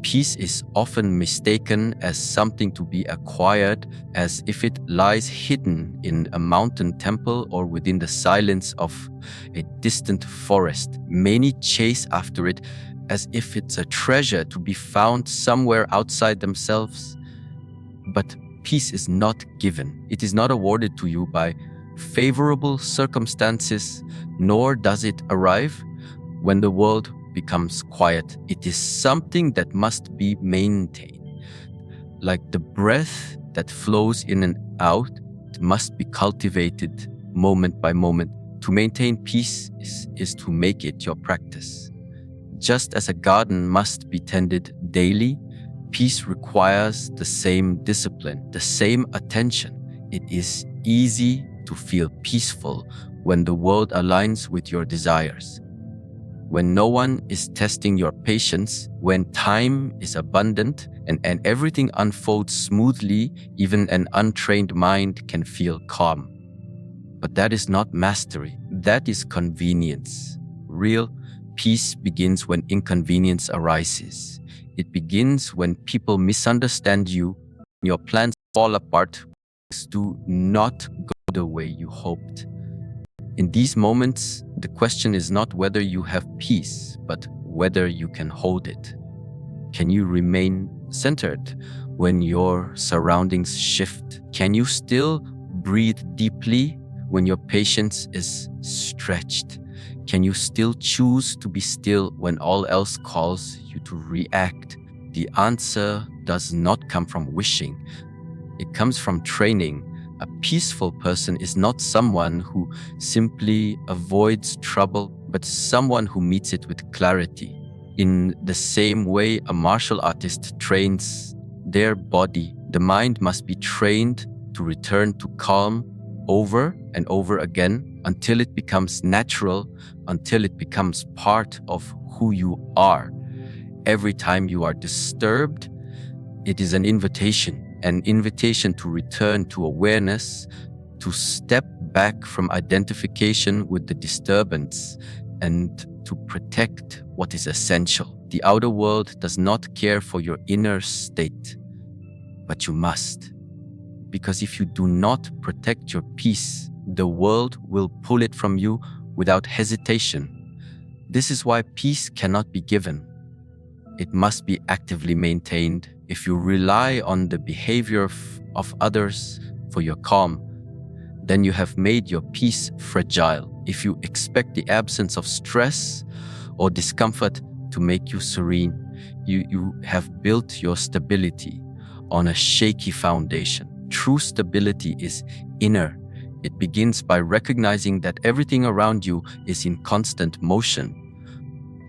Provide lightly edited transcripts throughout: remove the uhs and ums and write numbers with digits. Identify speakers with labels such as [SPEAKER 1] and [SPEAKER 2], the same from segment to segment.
[SPEAKER 1] Peace is often mistaken as something to be acquired, as if it lies hidden in a mountain temple or within the silence of a distant forest. Many chase after it as if it's a treasure to be found somewhere outside themselves. But peace is not given. It is not awarded to you by favorable circumstances, nor does it arrive when the world becomes quiet. It is something that must be maintained. Like the breath that flows in and out, it must be cultivated moment by moment. To maintain peace is to make it your practice. Just as a garden must be tended daily, peace requires the same discipline, the same attention. It is easy to feel peaceful when the world aligns with your desires. When no one is testing your patience, when time is abundant and everything unfolds smoothly, even an untrained mind can feel calm. But that is not mastery, that is convenience. Real peace begins when inconvenience arises. It begins when people misunderstand you, your plans fall apart, things do not go the way you hoped. In these moments, the question is not whether you have peace, but whether you can hold it. Can you remain centered when your surroundings shift? Can you still breathe deeply when your patience is stretched? Can you still choose to be still when all else calls you to react? The answer does not come from wishing. It comes from training. A peaceful person is not someone who simply avoids trouble, but someone who meets it with clarity. In the same way a martial artist trains their body, the mind must be trained to return to calm over and over again until it becomes natural, until it becomes part of who you are. Every time you are disturbed, it is an invitation to return to awareness, to step back from identification with the disturbance, and to protect what is essential. The outer world does not care for your inner state, but you must. Because if you do not protect your peace, the world will pull it from you without hesitation. This is why peace cannot be given. It must be actively maintained. If you rely on the behavior of others for your calm, then you have made your peace fragile. If you expect the absence of stress or discomfort to make you serene, you have built your stability on a shaky foundation. True stability is inner. It begins by recognizing that everything around you is in constant motion.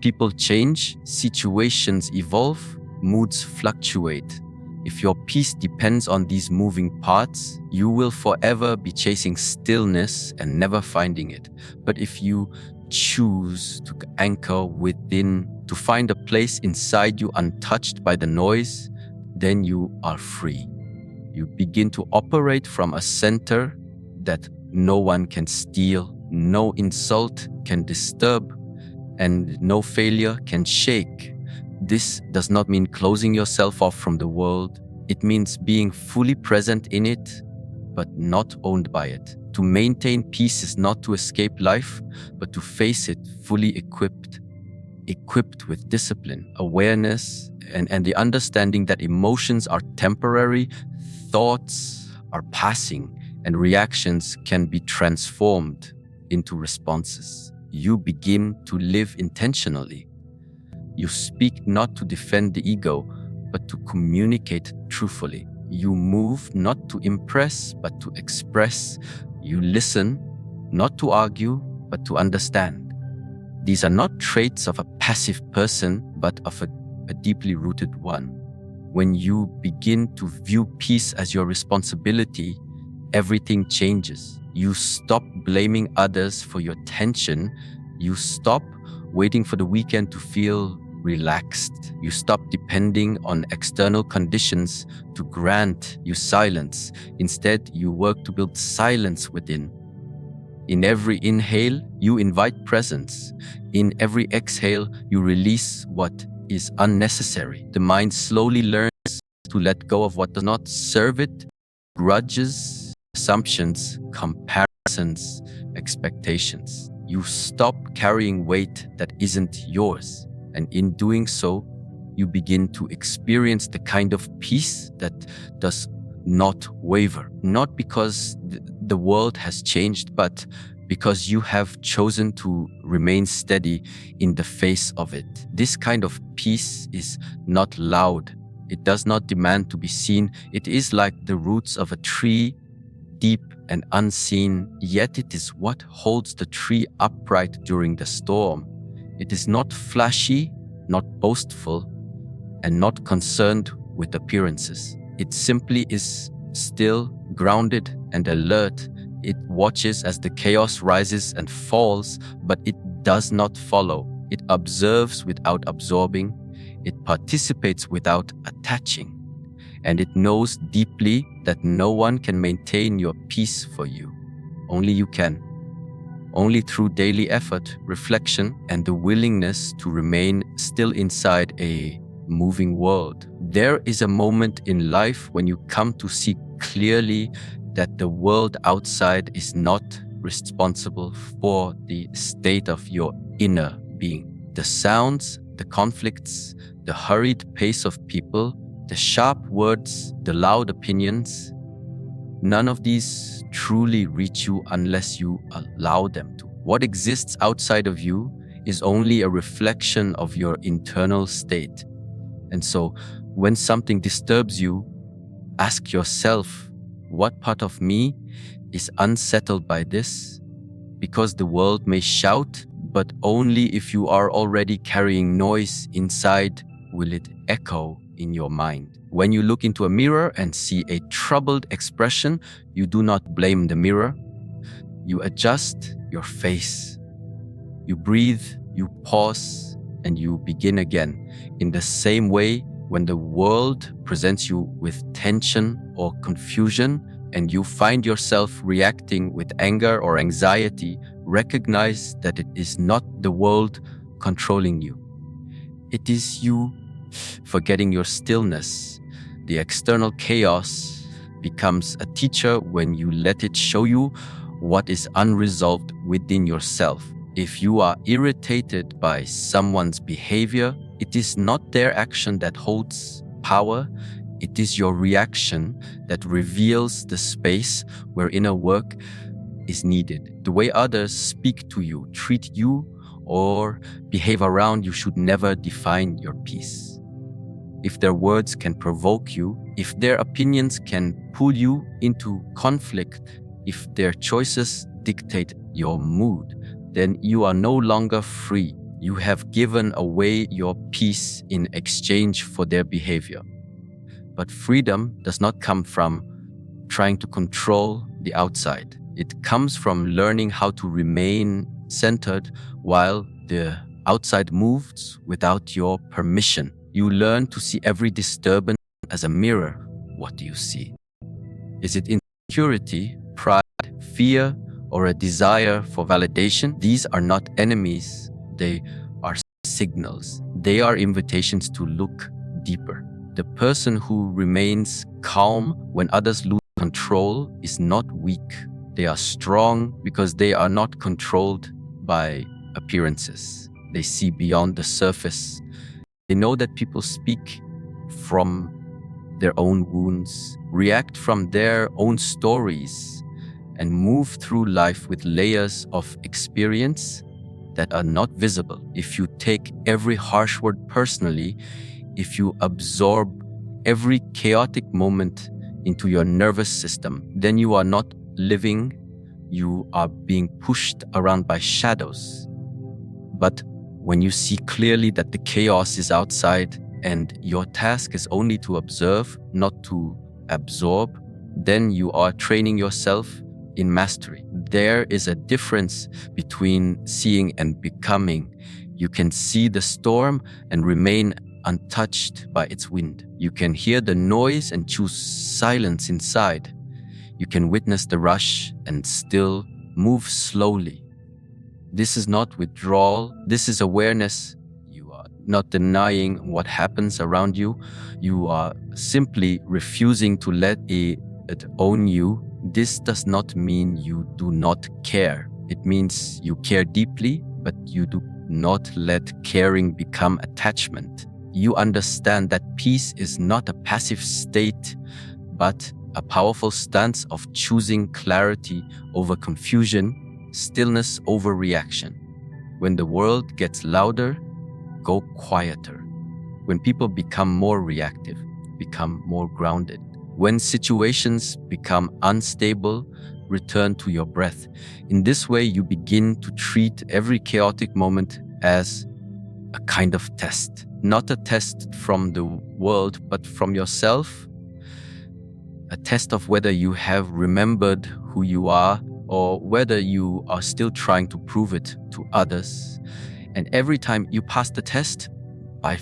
[SPEAKER 1] People change, situations evolve, moods fluctuate. If your peace depends on these moving parts, you will forever be chasing stillness and never finding it. But if you choose to anchor within, to find a place inside you untouched by the noise, then you are free. You begin to operate from a center that no one can steal, no insult can disturb, and no failure can shake. This does not mean closing yourself off from the world. It means being fully present in it, but not owned by it. To maintain peace is not to escape life, but to face it fully equipped with discipline, awareness, and the understanding that emotions are temporary, thoughts are passing, and reactions can be transformed into responses. You begin to live intentionally. You speak not to defend the ego, but to communicate truthfully. You move not to impress, but to express. You listen not to argue, but to understand. These are not traits of a passive person, but of a deeply rooted one. When you begin to view peace as your responsibility, everything changes. You stop blaming others for your tension. You stop waiting for the weekend to feel relaxed. You stop depending on external conditions to grant you silence. Instead, you work to build silence within. In every inhale, you invite presence. In every exhale, you release what is unnecessary. The mind slowly learns to let go of what does not serve it: grudges, assumptions, comparisons, expectations. You stop carrying weight that isn't yours, and in doing so, you begin to experience the kind of peace that does not waver, not because the world has changed, but because you have chosen to remain steady in the face of it. This kind of peace is not loud. It does not demand to be seen. It is like the roots of a tree, deep and unseen, yet it is what holds the tree upright during the storm. It is not flashy, not boastful, and not concerned with appearances. It simply is still, grounded, and alert. It watches as the chaos rises and falls, but it does not follow. It observes without absorbing. It participates without attaching. And it knows deeply that no one can maintain your peace for you. Only you can. Only through daily effort, reflection, and the willingness to remain still inside a moving world. There is a moment in life when you come to see clearly that the world outside is not responsible for the state of your inner being. The sounds, the conflicts, the hurried pace of people, the sharp words, the loud opinions, none of these truly reach you unless you allow them to. What exists outside of you is only a reflection of your internal state. And so, when something disturbs you, ask yourself, what part of me is unsettled by this? Because the world may shout, but only if you are already carrying noise inside will it echo in your mind. When you look into a mirror and see a troubled expression, you do not blame the mirror. You adjust your face. You breathe, you pause, and you begin again. In the same way, when the world presents you with tension or confusion, and you find yourself reacting with anger or anxiety, recognize that it is not the world controlling you. It is you forgetting your stillness. The external chaos becomes a teacher when you let it show you what is unresolved within yourself. If you are irritated by someone's behavior, it is not their action that holds power. It is your reaction that reveals the space where inner work is needed. The way others speak to you, treat you, or behave around you should never define your peace. If their words can provoke you, if their opinions can pull you into conflict, if their choices dictate your mood, then you are no longer free. You have given away your peace in exchange for their behavior. But freedom does not come from trying to control the outside. It comes from learning how to remain centered while the outside moves without your permission. You learn to see every disturbance as a mirror. What do you see? Is it insecurity, pride, fear, or a desire for validation? These are not enemies. They are signals. They are invitations to look deeper. The person who remains calm when others lose control is not weak. They are strong because they are not controlled by appearances. They see beyond the surface. They know that people speak from their own wounds, react from their own stories, and move through life with layers of experience that are not visible. If you take every harsh word personally, if you absorb every chaotic moment into your nervous system, then you are not living, you are being pushed around by shadows. But when you see clearly that the chaos is outside and your task is only to observe, not to absorb, then you are training yourself in mastery. There is a difference between seeing and becoming. You can see the storm and remain untouched by its wind. You can hear the noise and choose silence inside. You can witness the rush and still move slowly. This is not withdrawal, this is awareness. You are not denying what happens around you. You are simply refusing to let it own you. This does not mean you do not care. It means you care deeply, but you do not let caring become attachment. You understand that peace is not a passive state, but a powerful stance of choosing clarity over confusion, stillness over reaction. When the world gets louder, go quieter. When people become more reactive, become more grounded. When situations become unstable, return to your breath. In this way, you begin to treat every chaotic moment as a kind of test. Not a test from the world, but from yourself. A test of whether you have remembered who you are or whether you are still trying to prove it to others. And every time you pass the test,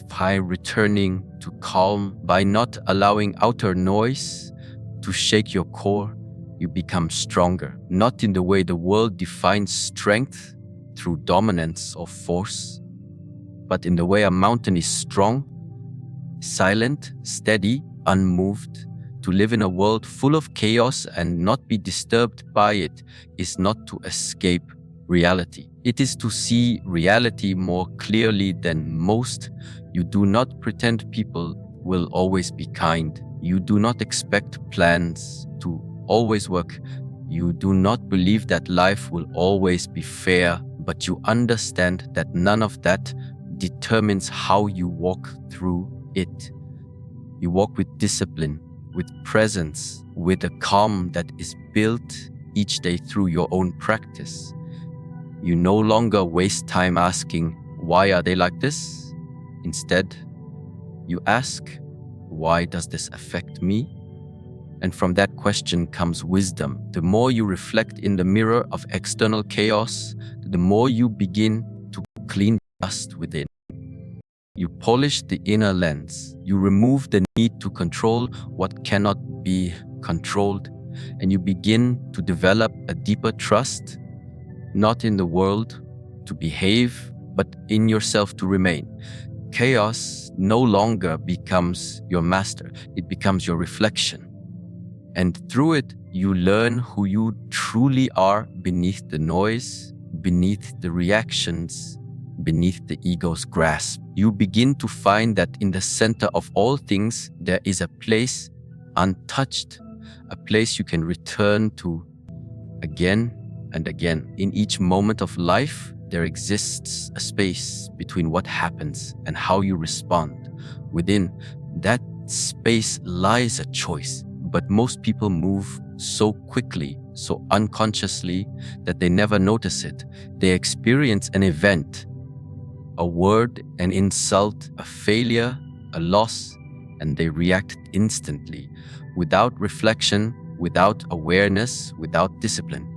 [SPEAKER 1] by returning to calm, by not allowing outer noise to shake your core, you become stronger. Not in the way the world defines strength through dominance or force, but in the way a mountain is strong, silent, steady, unmoved. To live in a world full of chaos and not be disturbed by it is not to escape reality. It is to see reality more clearly than most. You do not pretend people will always be kind. You do not expect plans to always work. You do not believe that life will always be fair, but you understand that none of that determines how you walk through it. You walk with discipline, with presence, with a calm that is built each day through your own practice. You no longer waste time asking, why are they like this? Instead, you ask, why does this affect me? And from that question comes wisdom. The more you reflect in the mirror of external chaos, the more you begin to clean dust within. You polish the inner lens. You remove the need to control what cannot be controlled, and you begin to develop a deeper trust, not in the world to behave, but in yourself to remain. Chaos no longer becomes your master, it becomes your reflection. And through it, you learn who you truly are beneath the noise, beneath the reactions, beneath the ego's grasp. You begin to find that in the center of all things, there is a place untouched, a place you can return to again and again. In each moment of life, there exists a space between what happens and how you respond. Within that space lies a choice, but most people move so quickly, so unconsciously, that they never notice it. They experience an event, a word, an insult, a failure, a loss, and they react instantly, without reflection, without awareness, without discipline.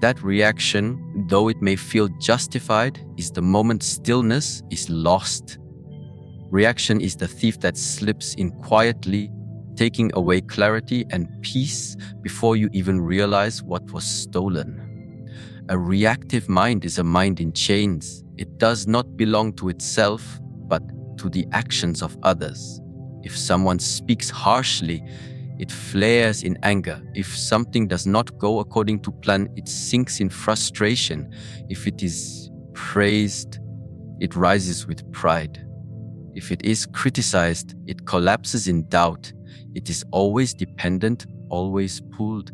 [SPEAKER 1] That reaction, though it may feel justified, is the moment stillness is lost. Reaction is the thief that slips in quietly, taking away clarity and peace before you even realize what was stolen. A reactive mind is a mind in chains. It does not belong to itself, but to the actions of others. If someone speaks harshly, it flares in anger. If something does not go according to plan, it sinks in frustration. If it is praised, it rises with pride. If it is criticized, it collapses in doubt. It is always dependent, always pulled.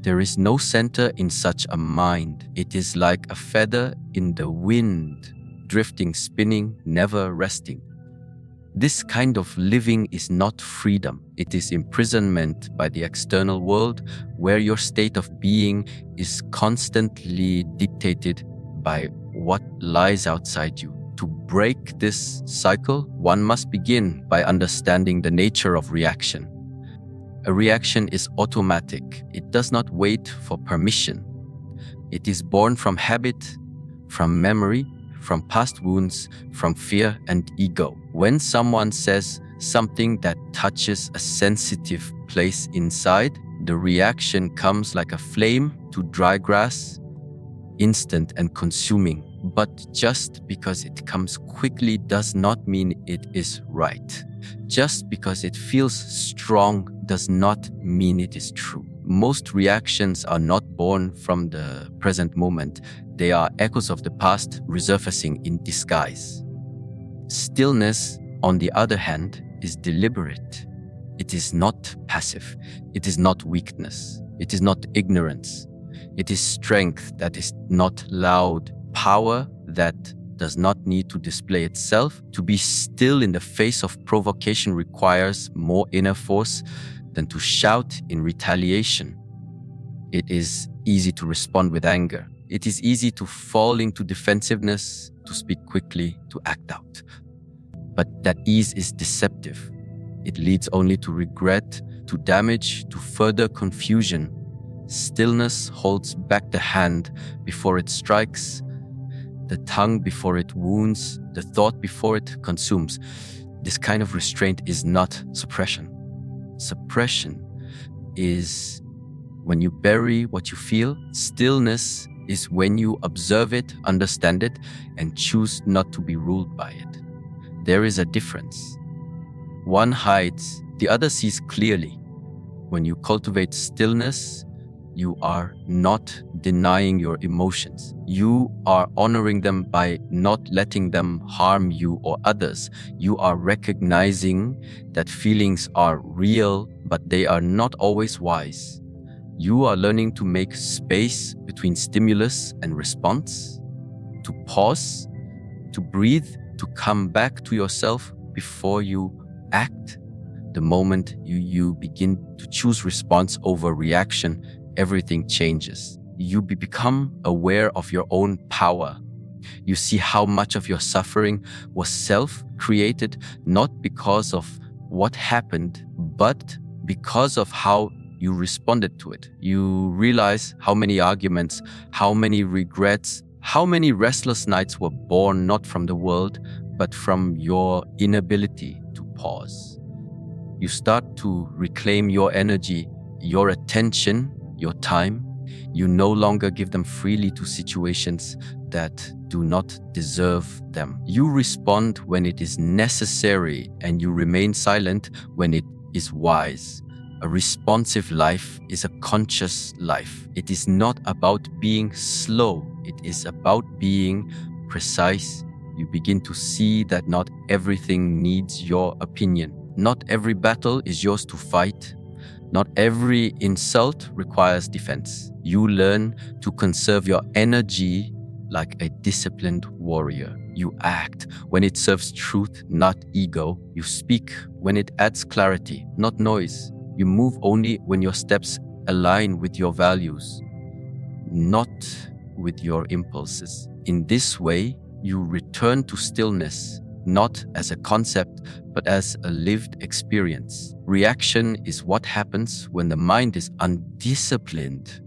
[SPEAKER 1] There is no center in such a mind. It is like a feather in the wind, drifting, spinning, never resting. This kind of living is not freedom. It is imprisonment by the external world, where your state of being is constantly dictated by what lies outside you. To break this cycle, one must begin by understanding the nature of reaction. A reaction is automatic. It does not wait for permission. It is born from habit, from memory, from past wounds, from fear and ego. When someone says something that touches a sensitive place inside, the reaction comes like a flame to dry grass, instant and consuming. But just because it comes quickly does not mean it is right. Just because it feels strong does not mean it is true. Most reactions are not born from the present moment. They are echoes of the past resurfacing in disguise. Stillness, on the other hand, is deliberate. It is not passive. It is not weakness. It is not ignorance. It is strength that is not loud, power that does not need to display itself. To be still in the face of provocation requires more inner force than to shout in retaliation. It is easy to respond with anger. It is easy to fall into defensiveness, to speak quickly, to act out. But that ease is deceptive. It leads only to regret, to damage, to further confusion. Stillness holds back the hand before it strikes, the tongue before it wounds, the thought before it consumes. This kind of restraint is not suppression. Suppression is when you bury what you feel. Stillness is when you observe it, understand it, and choose not to be ruled by it. There is a difference. One hides, the other sees clearly. When you cultivate stillness, you are not denying your emotions. You are honoring them by not letting them harm you or others. You are recognizing that feelings are real, but they are not always wise. You are learning to make space between stimulus and response, to pause, to breathe, to come back to yourself before you act. The moment you begin to choose response over reaction, everything changes. You become aware of your own power. You see how much of your suffering was self-created, not because of what happened, but because of how you responded to it. You realize how many arguments, how many regrets, how many restless nights were born not from the world, but from your inability to pause. You start to reclaim your energy, your attention, your time. You no longer give them freely to situations that do not deserve them. You respond when it is necessary, and you remain silent when it is wise. A responsive life is a conscious life. It is not about being slow. It is about being precise. You begin to see that not everything needs your opinion. Not every battle is yours to fight. Not every insult requires defense. You learn to conserve your energy like a disciplined warrior. You act when it serves truth, not ego. You speak when it adds clarity, not noise. You move only when your steps align with your values, not with your impulses. In this way, you return to stillness, not as a concept, but as a lived experience. Reaction is what happens when the mind is undisciplined,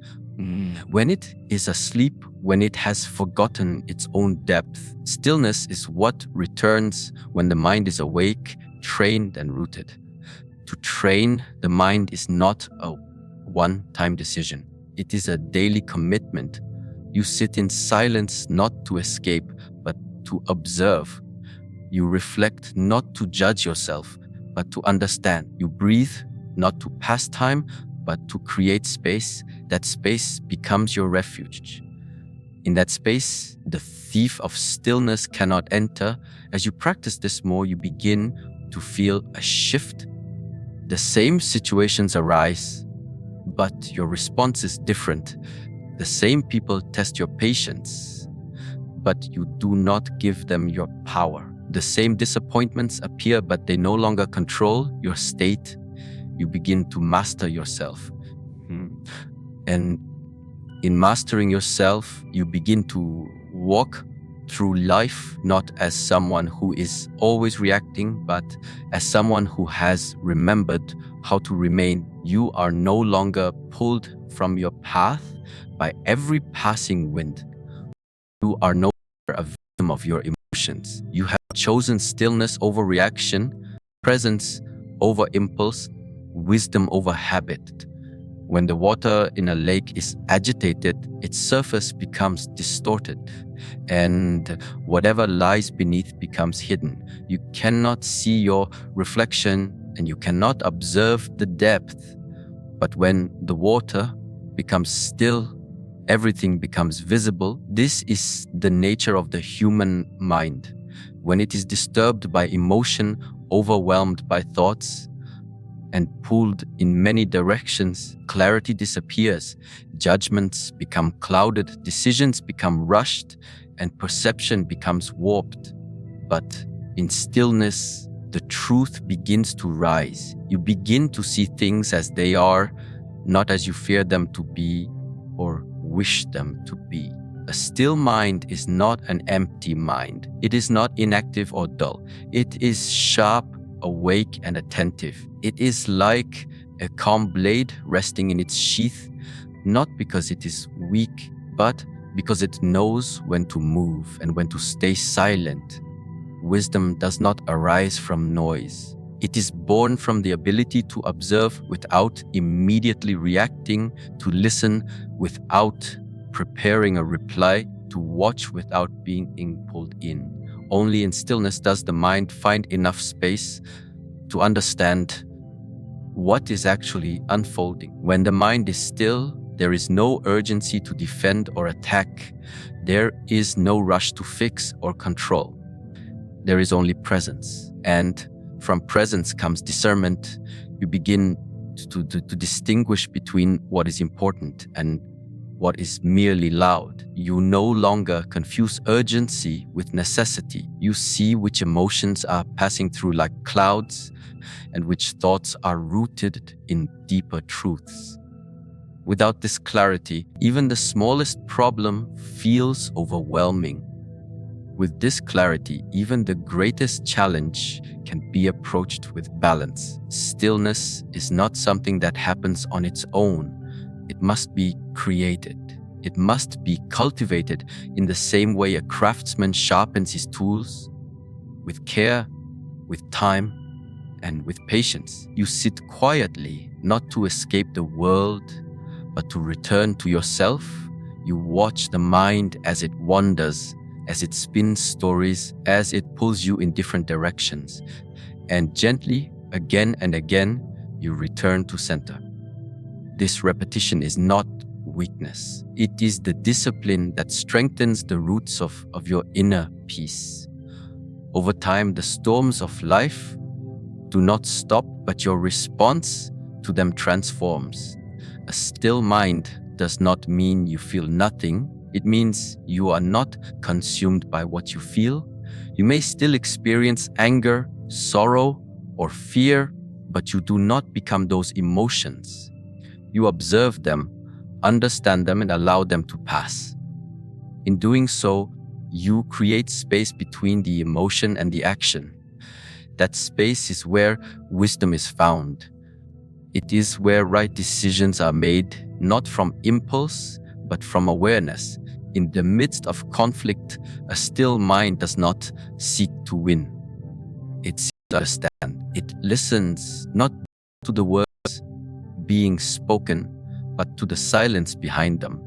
[SPEAKER 1] when it is asleep, when it has forgotten its own depth. Stillness is what returns when the mind is awake, trained, and rooted. To train the mind is not a one-time decision. It is a daily commitment. You sit in silence not to escape, but to observe. You reflect not to judge yourself, but to understand. You breathe not to pass time, but to create space. That space becomes your refuge. In that space, the thief of stillness cannot enter. As you practice this more, you begin to feel a shift. The same situations arise, but your response is different. The same people test your patience, but you do not give them your power. The same disappointments appear, but they no longer control your state. You begin to master yourself. And in mastering yourself, you begin to walk through life not as someone who is always reacting, but as someone who has remembered how to remain. You are no longer pulled from your path by every passing wind. You are no longer a victim of your emotions. You have chosen stillness over reaction, presence over impulse, wisdom over habit. When the water in a lake is agitated, its surface becomes distorted, and whatever lies beneath becomes hidden. You cannot see your reflection, and you cannot observe the depth. But when the water becomes still, everything becomes visible. This is the nature of the human mind. When it is disturbed by emotion, overwhelmed by thoughts, and pulled in many directions, clarity disappears, judgments become clouded, decisions become rushed, and perception becomes warped. But in stillness, the truth begins to rise. You begin to see things as they are, not as you fear them to be or wish them to be. A still mind is not an empty mind. It is not inactive or dull. It is sharp, awake, and attentive. It is like a calm blade resting in its sheath, not because it is weak, but because it knows when to move and when to stay silent. Wisdom does not arise from noise. It is born from the ability to observe without immediately reacting, to listen without preparing a reply, to watch without being pulled in. Only in stillness does the mind find enough space to understand what is actually unfolding. When the mind is still, there is no urgency to defend or attack. There is no rush to fix or control. There is only presence. And from presence comes discernment. You begin to distinguish between what is important and what is merely loud. You no longer confuse urgency with necessity. You see which emotions are passing through like clouds and which thoughts are rooted in deeper truths. Without this clarity, even the smallest problem feels overwhelming. With this clarity, even the greatest challenge can be approached with balance. Stillness is not something that happens on its own. It must be created. It must be cultivated in the same way a craftsman sharpens his tools, with care, with time, and with patience. You sit quietly, not to escape the world, but to return to yourself. You watch the mind as it wanders, as it spins stories, as it pulls you in different directions. And gently, again and again, you return to center. This repetition is not weakness. It is the discipline that strengthens the roots of your inner peace. Over time, the storms of life do not stop, but your response to them transforms. A still mind does not mean you feel nothing. It means you are not consumed by what you feel. You may still experience anger, sorrow, or fear, but you do not become those emotions. You observe them, understand them, and allow them to pass. In doing so, you create space between the emotion and the action. That space is where wisdom is found. It is where right decisions are made, not from impulse, but from awareness. In the midst of conflict, a still mind does not seek to win. It seeks to understand. It listens not to the words being spoken, but to the silence behind them.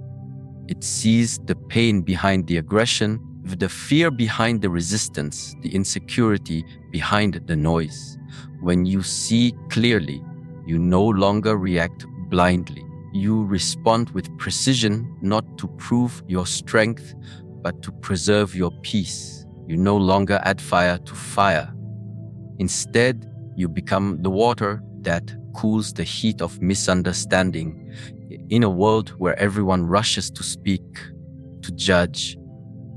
[SPEAKER 1] It sees the pain behind the aggression, the fear behind the resistance, the insecurity behind the noise. When you see clearly, you no longer react blindly. You respond with precision, not to prove your strength, but to preserve your peace. You no longer add fire to fire. Instead, you become the water that cools the heat of misunderstanding. In a world where everyone rushes to speak, to judge,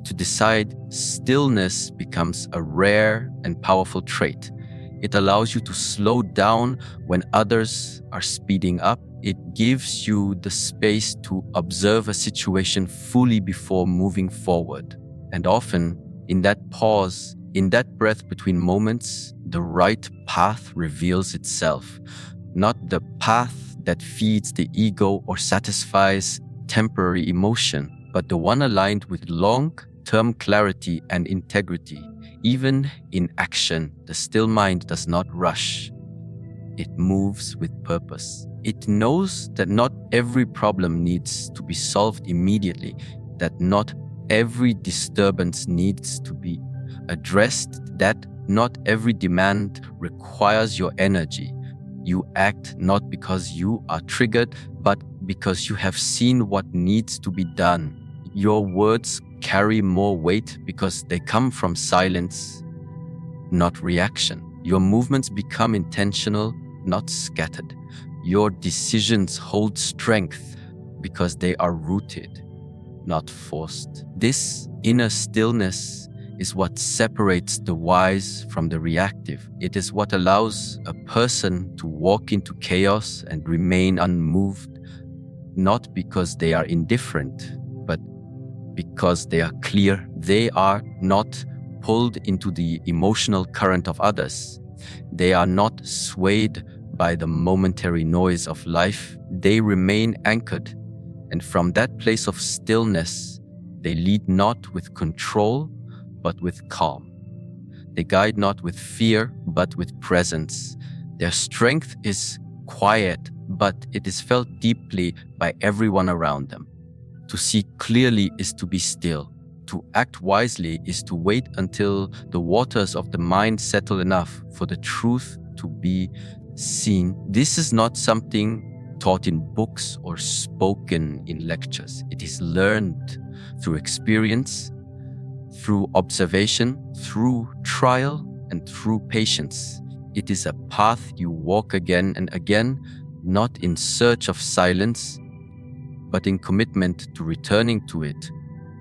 [SPEAKER 1] to decide, stillness becomes a rare and powerful trait. It allows you to slow down when others are speeding up. It gives you the space to observe a situation fully before moving forward. And often, in that pause, in that breath between moments, the right path reveals itself. Not the path that feeds the ego or satisfies temporary emotion, but the one aligned with long-term clarity and integrity. Even in action, the still mind does not rush. It moves with purpose. It knows that not every problem needs to be solved immediately, that not every disturbance needs to be addressed, that not every demand requires your energy. You act not because you are triggered, but because you have seen what needs to be done. Your words carry more weight because they come from silence, not reaction. Your movements become intentional, not scattered. Your decisions hold strength because they are rooted, not forced. This inner stillness is what separates the wise from the reactive. It is what allows a person to walk into chaos and remain unmoved, not because they are indifferent, but because they are clear. They are not pulled into the emotional current of others. They are not swayed by the momentary noise of life. They remain anchored. And from that place of stillness, they lead not with control, but with calm. They guide not with fear, but with presence. Their strength is quiet, but it is felt deeply by everyone around them. To see clearly is to be still. To act wisely is to wait until the waters of the mind settle enough for the truth to be seen. This is not something taught in books or spoken in lectures. It is learned through experience, through observation, through trial, and through patience. It is a path you walk again and again, not in search of silence, but in commitment to returning to it.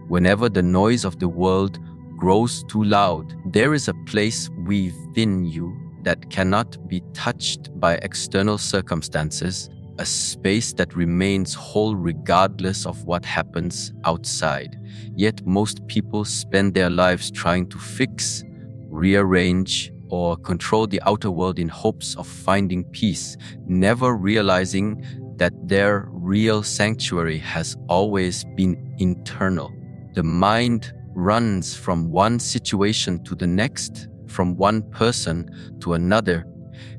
[SPEAKER 1] Whenever the noise of the world grows too loud, there is a place within you that cannot be touched by external circumstances, a space that remains whole regardless of what happens outside. Yet most people spend their lives trying to fix, rearrange, or control the outer world in hopes of finding peace, never realizing that their real sanctuary has always been internal. The mind runs from one situation to the next, from one person to another,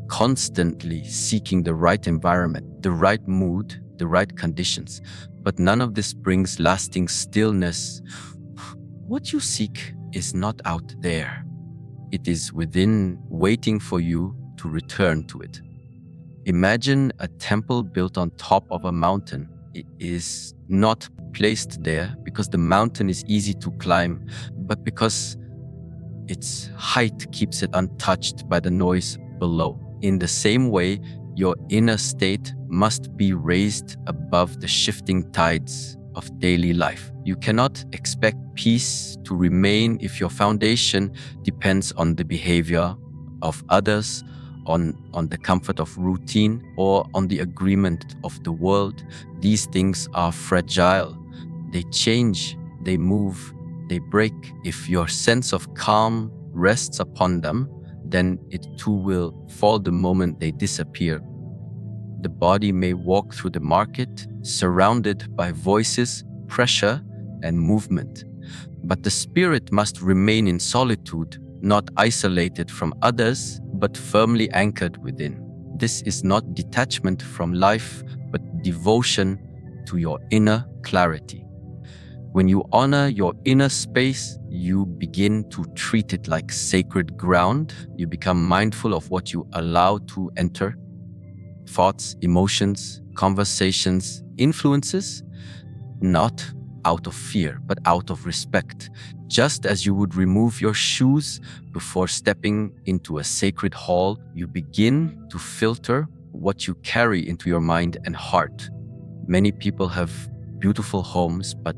[SPEAKER 1] constantly seeking the right environment, the right mood, the right conditions. But none of this brings lasting stillness. What you seek is not out there. It is within, waiting for you to return to it. Imagine a temple built on top of a mountain. It is not placed there because the mountain is easy to climb, but because its height keeps it untouched by the noise below. In the same way, your inner state must be raised above the shifting tides of daily life. You cannot expect peace to remain if your foundation depends on the behavior of others, on the comfort of routine, or on the agreement of the world. These things are fragile. They change, they move, they break. If your sense of calm rests upon them, then it too will fall the moment they disappear. The body may walk through the market, surrounded by voices, pressure, and movement. But the spirit must remain in solitude, not isolated from others, but firmly anchored within. This is not detachment from life, but devotion to your inner clarity. When you honor your inner space, you begin to treat it like sacred ground. You become mindful of what you allow to enter. Thoughts, emotions, conversations, influences, not out of fear, but out of respect. Just as you would remove your shoes before stepping into a sacred hall, you begin to filter what you carry into your mind and heart. Many people have beautiful homes, but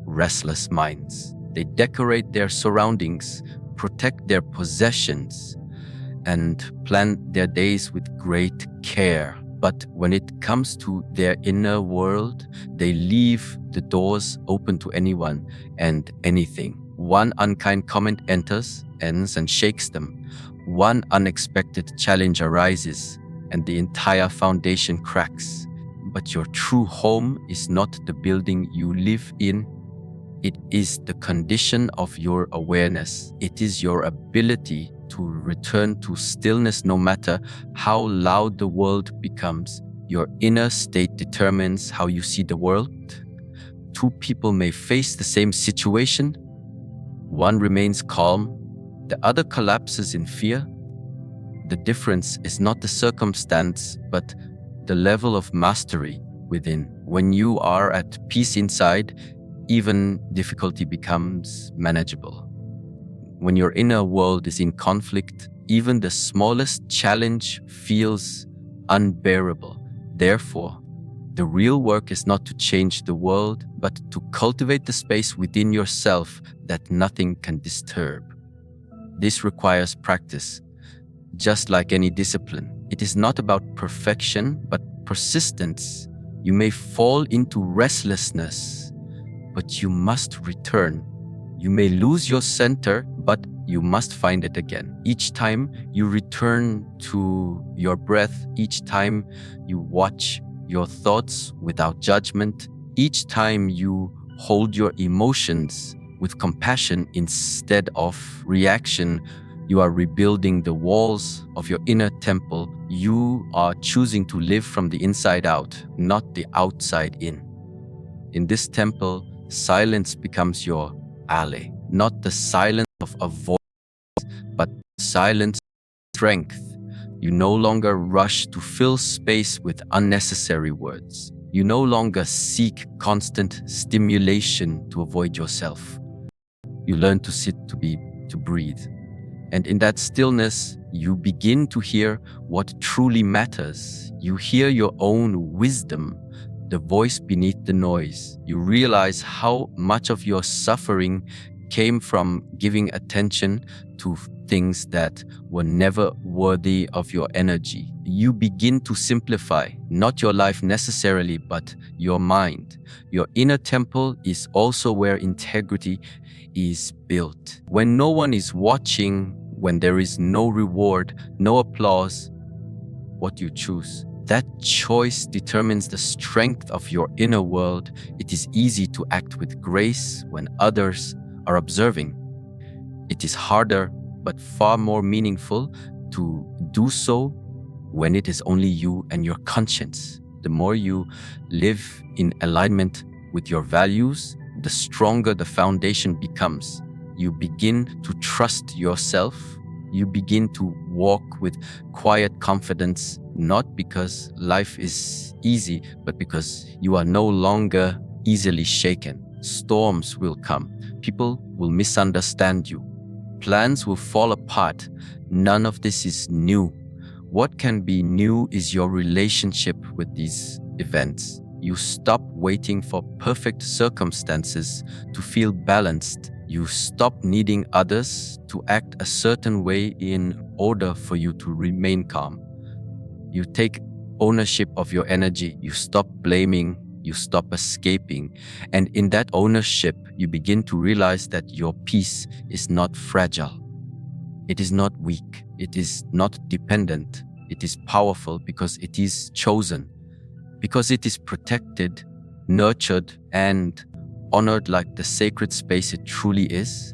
[SPEAKER 1] restless minds. They decorate their surroundings, protect their possessions, and plan their days with great care. But when it comes to their inner world, they leave the doors open to anyone and anything. One unkind comment enters, ends, and shakes them. One unexpected challenge arises, and the entire foundation cracks. But your true home is not the building you live in. It is the condition of your awareness. It is your ability to return to stillness no matter how loud the world becomes. Your inner state determines how you see the world. Two people may face the same situation. One remains calm, the other collapses in fear. The difference is not the circumstance, but the level of mastery within. When you are at peace inside, even difficulty becomes manageable. When your inner world is in conflict, even the smallest challenge feels unbearable. Therefore, the real work is not to change the world, but to cultivate the space within yourself that nothing can disturb. This requires practice. Just like any discipline, it is not about perfection, but persistence. You may fall into restlessness, but you must return. You may lose your center, but you must find it again. Each time you return to your breath, each time you watch your thoughts without judgment, each time you hold your emotions with compassion instead of reaction, you are rebuilding the walls of your inner temple. You are choosing to live from the inside out, not the outside in. In this temple, silence becomes your ally, not the silence of avoidance, but silence of strength. You no longer rush to fill space with unnecessary words. You no longer seek constant stimulation to avoid yourself. You learn to sit, to breathe. And in that stillness, you begin to hear what truly matters. You hear your own wisdom, the voice beneath the noise. You realize how much of your suffering came from giving attention to things that were never worthy of your energy. You begin to simplify, not your life necessarily, but your mind. Your inner temple is also where integrity is built. When no one is watching, when there is no reward, no applause, what you choose. That choice determines the strength of your inner world. It is easy to act with grace when others are observing. It is harder, but far more meaningful to do so when it is only you and your conscience. The more you live in alignment with your values, the stronger the foundation becomes. You begin to trust yourself. You begin to walk with quiet confidence, not because life is easy, but because you are no longer easily shaken. Storms will come. People will misunderstand you. Plans will fall apart. None of this is new. What can be new is your relationship with these events. You stop waiting for perfect circumstances to feel balanced. You stop needing others to act a certain way in order for you to remain calm. You take ownership of your energy. You stop blaming. You stop escaping. And in that ownership, you begin to realize that your peace is not fragile. It is not weak. It is not dependent. It is powerful because it is chosen, because it is protected, nurtured, and honored like the sacred space it truly is.